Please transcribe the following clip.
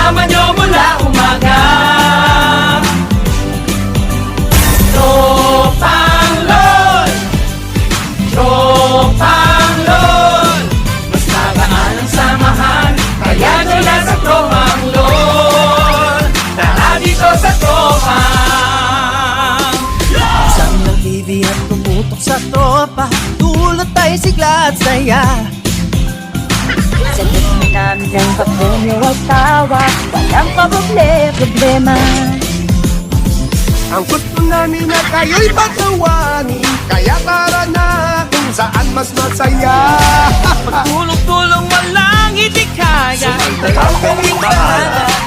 kasama nyo mula umaga. Tropang LOL, Tropang LOL, mas nagaan ang samahan, kaya nyo na sa Tropang LOL. Tara dito sa Tropang LOL. Isang ng TV at tumutok sa tropa, dulot tayo sigla at saya. Sa gitna namin ng pagpunyo at tawa, walang problema. Ang gusto namin na kayo'y patawanin, kaya tara na kung saan mas masaya. Pagtulong-tulong walang hindi kaya, Ang kalimbahan